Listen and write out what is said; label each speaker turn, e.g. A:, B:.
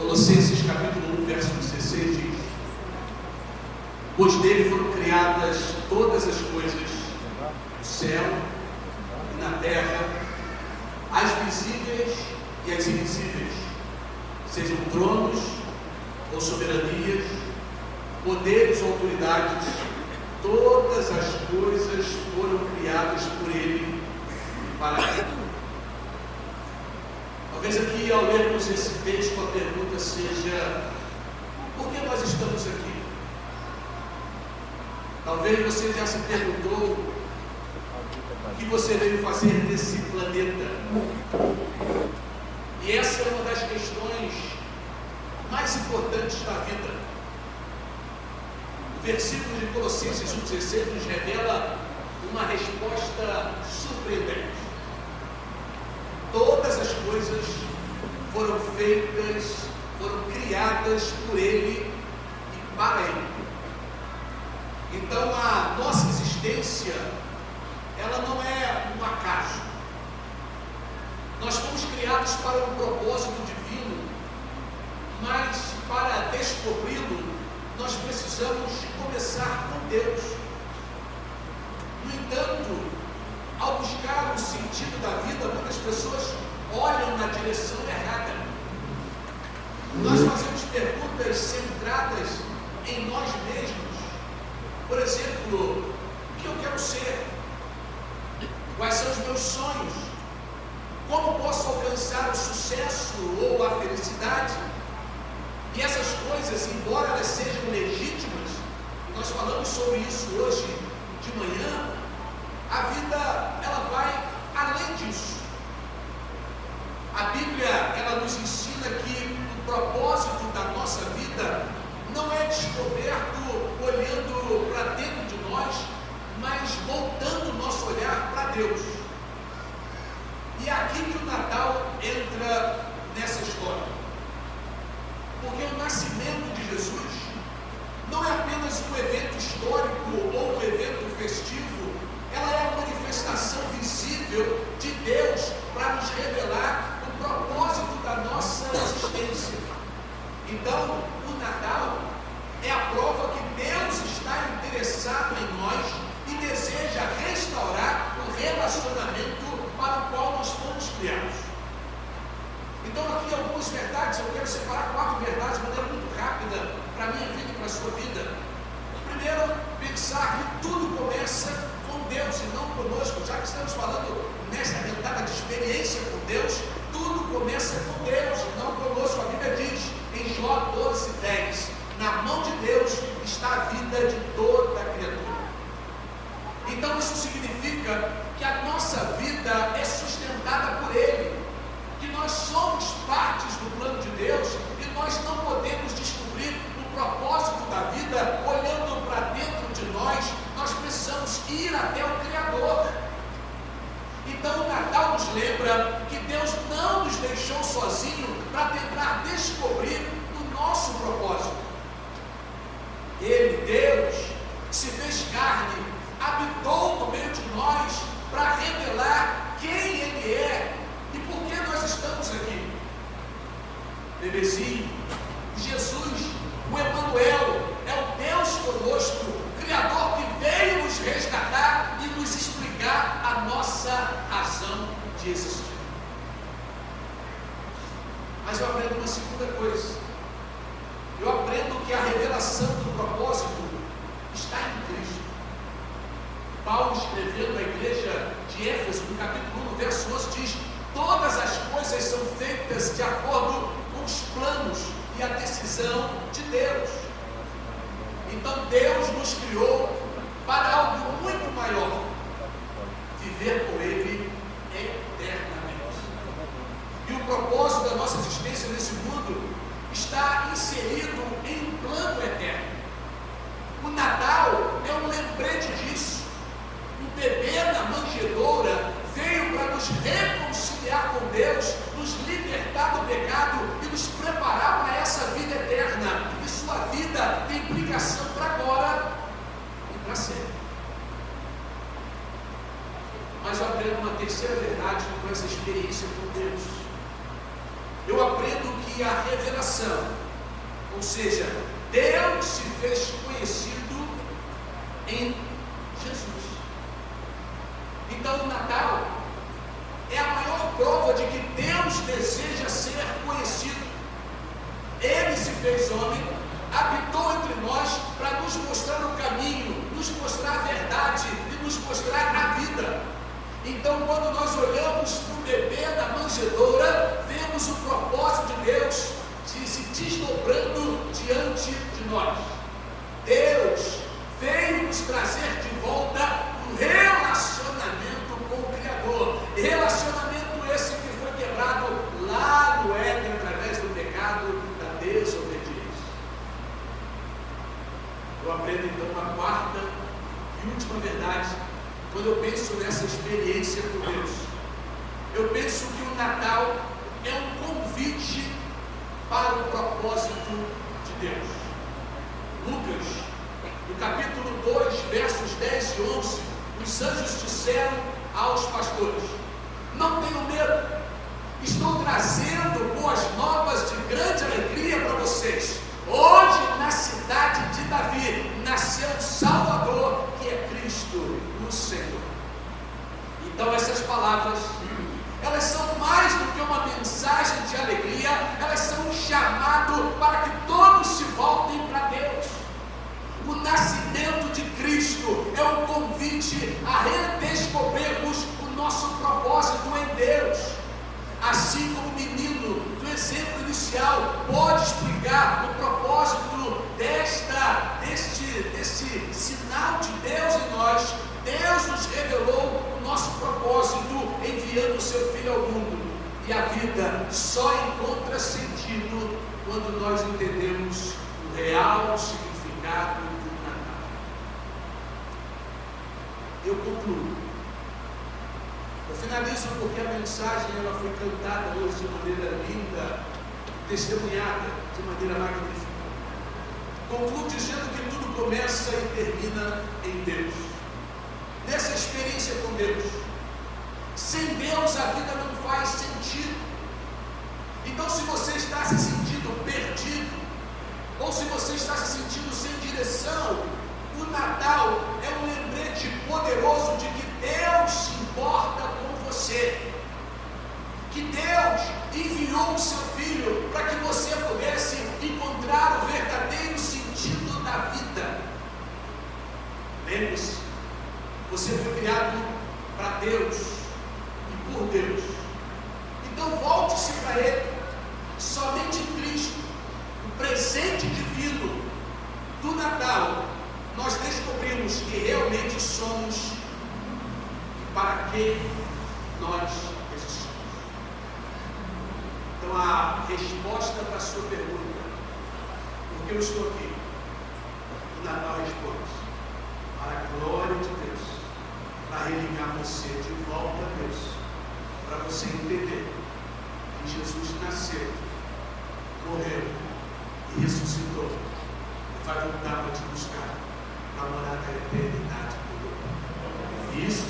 A: Colossenses capítulo 1, verso 16 diz: pois dele foram criadas todas as coisas no céu e na terra, as visíveis e as invisíveis, sejam tronos ou soberanias, poderes ou autoridades, todas as coisas foram criadas por ele e para ele. Talvez aqui, ao lermos esse texto, a pergunta seja: por que nós estamos aqui? Talvez você já se perguntou o que você veio fazer nesse planeta. E essa é uma das questões mais importantes da vida. O versículo de Colossenses 1,16 nos revela uma resposta surpreendente. Todas as coisas foram feitas, foram criadas por Ele e para Ele. Então a nossa existência, ela não é um acaso. Nós fomos criados para um propósito divino, mas para descobri-lo, nós precisamos começar com Deus. No entanto, ao buscar o sentido da vida, muitas pessoas olham na direção errada. Nós fazemos perguntas centradas em nós mesmos. Por exemplo, o que eu quero ser? Quais são os meus sonhos? Como posso alcançar o sucesso ou a felicidade? E essas coisas, embora elas sejam legítimas, e nós falamos sobre isso hoje de manhã, a vida, ela vai além disso. A Bíblia, ela nos ensina que o propósito da nossa vida não é descoberto olhando para dentro de nós, mas voltando o nosso olhar para Deus. E é aqui que o Natal entra nessa história. Porque o nascimento de Jesus não é apenas um evento histórico ou um evento festivo, ela é a manifestação visível de Deus para nos revelar o propósito da nossa existência. Então, o Natal é a prova que Deus está interessado em nós e deseja restaurar o relacionamento para o qual nós fomos criados. Então, aqui algumas verdades, eu quero separar 4 verdades de maneira muito rápida para a minha vida e para a sua vida. Primeiro, pensar que tudo começa com Deus e não conosco. Já que estamos falando nessa rentada de experiência com Deus, tudo começa com Deus e não conosco. A Bíblia diz em Jó 12:10: na mão de Deus está a vida de toda a criatura. Então isso significa que a nossa vida é sustentada por Ele, que nós somos partes do plano de Deus e nós não podemos descobrir o propósito da vida olhando para dentro de nós. Nós precisamos ir até o Criador. Então o Natal nos lembra que Deus não nos deixou sozinho para tentar descobrir o nosso propósito. Ele, Deus, se fez carne, habitou no meio de nós para revelar quem Ele é e por que nós estamos aqui. Bebezinho, Jesus, o Emanuel, é o Deus conosco, Criador que veio nos resgatar e nos explicar a nossa razão de existir. Mas eu aprendo uma segunda coisa. Eu aprendo que a revelação do propósito está em Cristo. Paulo, escrevendo à igreja de Éfeso, no capítulo 1, no verso 11, diz: todas as coisas são feitas de acordo com os planos e a decisão de Deus. Então Deus nos criou para algo muito maior: viver com Ele eternamente. E o propósito da nossa existência nesse mundo está inserido em um plano eterno. O Natal é um lembrete disso. O bebê na manjedoura veio para nos reconciliar com Deus, nos libertar do pecado e nos preparar para essa vida eterna. E sua vida tem implicação para agora e para sempre. Mas eu aprendo uma terceira verdade com essa experiência com Deus. Eu aprendo e a revelação. Ou seja, Deus se fez conhecido em Jesus. Então o Natal é a maior prova de que Deus deseja ser conhecido. Ele se fez homem, habitou entre nós para nos mostrar o caminho, nos mostrar a verdade e nos mostrar a vida. Então, quando nós olhamos para o bebê da manjedoura, vemos o propósito de Deus se desdobrando diante de nós. Deus veio nos trazer de volta um relacionamento com o Criador. Relacionamento esse que foi quebrado lá no Éden através do pecado da desobediência. Eu aprendo então uma quarta e última verdade. Quando eu penso nessa experiência com Deus, eu penso que o Natal é um convite para o propósito de Deus. Lucas, no capítulo 2, versos 10 e 11, os anjos disseram aos pastores: não tenham medo, estou trazendo boas novas de grande alegria para vocês. Hoje, na cidade de Davi, nasceu um Salvador, que é Cristo, o Senhor. Então essas palavras, elas são mais do que uma mensagem de alegria, elas são um chamado para que todos se voltem para Deus. O nascimento de Cristo é um convite a redescobrirmos o nosso propósito em Deus. Assim como o menino do exemplo inicial pode explicar o propósito deste sinal de Deus em nós, Deus nos revelou o nosso propósito enviando o seu Filho ao mundo. E a vida só encontra sentido quando nós entendemos o real significado do Natal. Eu concluo. Eu finalizo porque a mensagem ela foi cantada hoje de maneira linda, testemunhada de maneira magnífica. Concluo dizendo que tudo começa e termina em Deus. Nessa experiência com Deus. Sem Deus a vida não faz sentido. Então, se você está se sentindo perdido, ou se você está se sentindo sem direção, o Natal é um lembrete poderoso de que Deus se importa com você, que Deus enviou o seu Filho para que você pudesse encontrar o verdadeiro sentido da vida. Lembre-se, você foi criado para Deus e por Deus. Então volte-se para Ele. Somente em Cristo, o presente divino do Natal, nós descobrimos que realmente somos e para quem nós existimos. Então a resposta para a sua pergunta, por que eu estou aqui? O Natal responde: para a glória de Deus, para religar você de volta a Deus, para você entender que Jesus nasceu, morreu e ressuscitou, e vai voltar para te buscar, para morar na eternidade com Deus. Isso